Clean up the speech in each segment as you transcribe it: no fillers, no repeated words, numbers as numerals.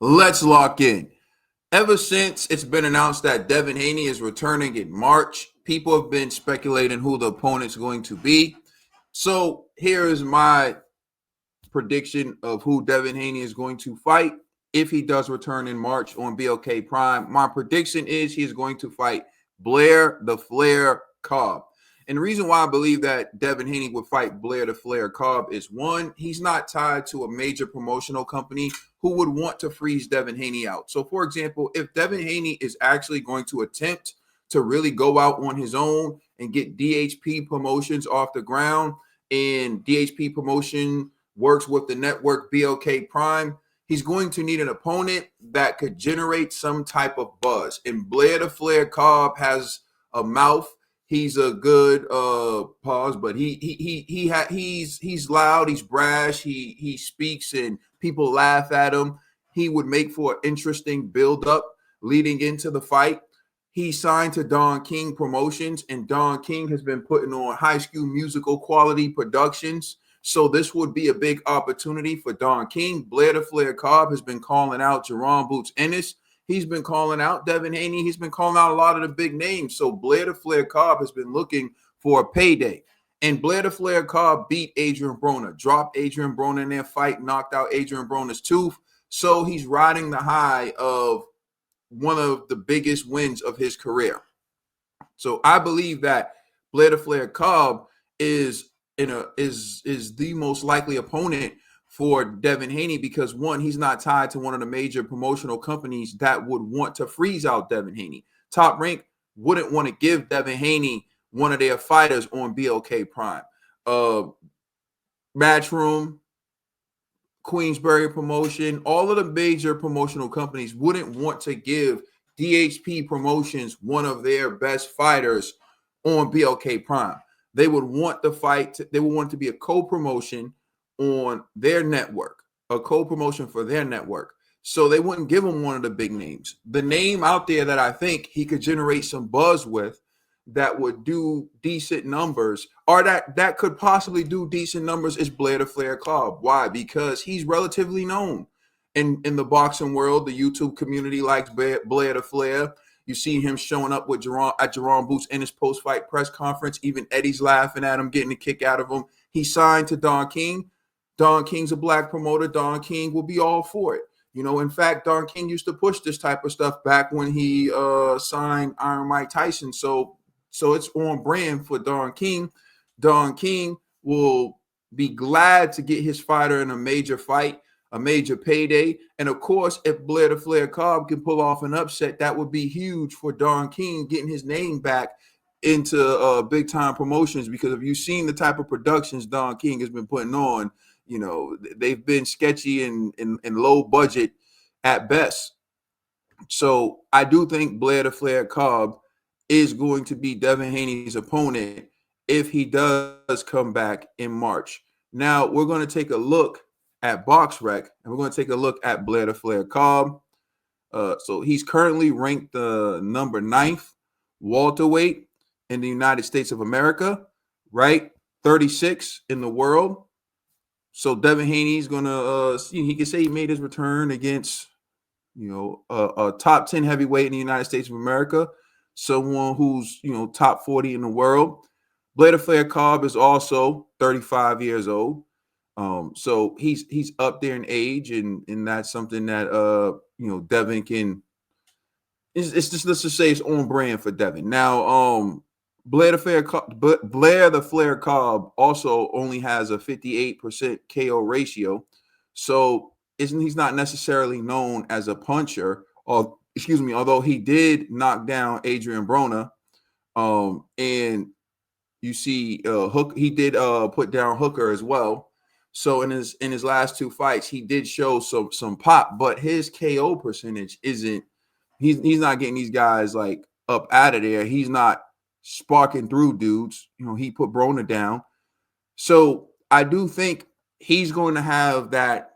Let's lock in. Ever since it's been announced that Devin Haney is returning in March, people have been speculating who the opponent's going to be. So here is my prediction of who Devin Haney is going to fight if he does return in March on BLK Prime. My prediction is he is going to fight Blair the Flair Cobb. And the reason why I believe that Devin Haney would fight Blair the Flair Cobb is one, he's not tied to a major promotional company who would want to freeze Devin Haney out. So, for example, if Devin Haney is actually going to attempt to really go out on his own and get DHP promotions off the ground, and DHP promotion works with the network BLK Prime, he's going to need an opponent that could generate some type of buzz. And Blair the Flair Cobb has a mouth. He's a good pause, but he's loud, he's brash, he speaks and people laugh at him. He would make for an interesting build-up leading into the fight. He signed to Don King Promotions, and Don King has been putting on High School Musical quality productions. So this would be a big opportunity for Don King. Blair the Flair Cobb has been calling out Jerome Boots Ennis. He's been calling out Devin Haney. He's been calling out a lot of the big names. So Blair the Flair Cobb has been looking for a payday. And Blair the Flair Cobb beat Adrian Broner, dropped Adrian Broner in their fight, knocked out Adrian Broner's tooth. So he's riding the high of one of the biggest wins of his career. So I believe that Blair the Flair Cobb is the most likely opponent for Devin Haney because, one, he's not tied to one of the major promotional companies that would want to freeze out Devin Haney. Top Rank wouldn't want to give Devin Haney one of their fighters on BLK Prime. Matchroom, Queensberry Promotion, all of the major promotional companies wouldn't want to give DHP Promotions one of their best fighters on BLK Prime. They would want the fight, they would want it to be a co-promotion on their network, a co-promotion for their network. So they wouldn't give him one of the big names. The name out there that I think he could generate some buzz with that would do decent numbers, or that could possibly do decent numbers, is Blair the Flair Cobb. Why? Because he's relatively known in the boxing world. The YouTube community likes Blair the Flair. You see him showing up with Jerome Boots in his post-fight press conference. Even Eddie's laughing at him, getting a kick out of him. He signed to Don King. Don King's a black promoter. Don King will be all for it. You know, in fact, Don King used to push this type of stuff back when he signed Iron Mike Tyson. So it's on brand for Don King. Don King will be glad to get his fighter in a major fight, a major payday. And of course, if Blair the Flair Cobb can pull off an upset, that would be huge for Don King getting his name back into big time promotions. Because if you've seen the type of productions Don King has been putting on, you know, they've been sketchy and low budget at best. So I do think Blair the Flair Cobb is going to be Devin Haney's opponent if he does come back in March. Now we're going to take a look at BoxRec, and we're going to take a look at Blair the Flair Cobb. So he's currently ranked the number 9th welterweight in the United States of America, right? 36 in the world. So Devin Haney's going to, he can say he made his return against, you know, a top 10 heavyweight in the United States of America, someone who's, you know, top 40 in the world. Blair the Flair Cobb is also 35 years old. So he's up there in age, and that's something that you know, Devin can. It's just, let's just say it's on brand for Devin. Now, Blair the Flair Cobb also only has a 58% KO ratio, so he's not necessarily known as a puncher. Or excuse me, although he did knock down Adrian Broner, and you see he did put down Hooker as well. So in his last 2 fights, he did show some pop, but his KO percentage isn't. He's not getting these guys like up out of there. He's not sparking through dudes. You know, he put Broner down. So I do think he's going to have that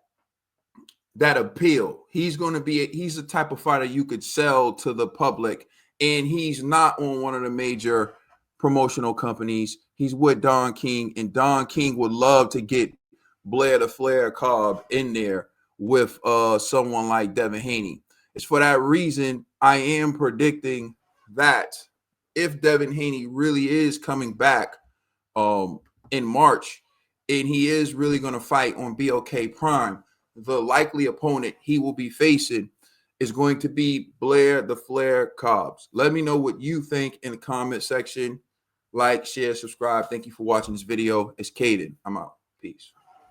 appeal. He's the type of fighter you could sell to the public, and he's not on one of the major promotional companies. He's with Don King, and Don King would love to get Blair the Flair Cobb in there with someone like Devin Haney. It's for that reason I am predicting that if Devin Haney really is coming back in March and he is really going to fight on BLK Prime, the likely opponent he will be facing is going to be Blair the Flair Cobbs. Let me know what you think in the comment section. Like, share, subscribe. Thank you for watching this video. It's Caden. I'm out. Peace.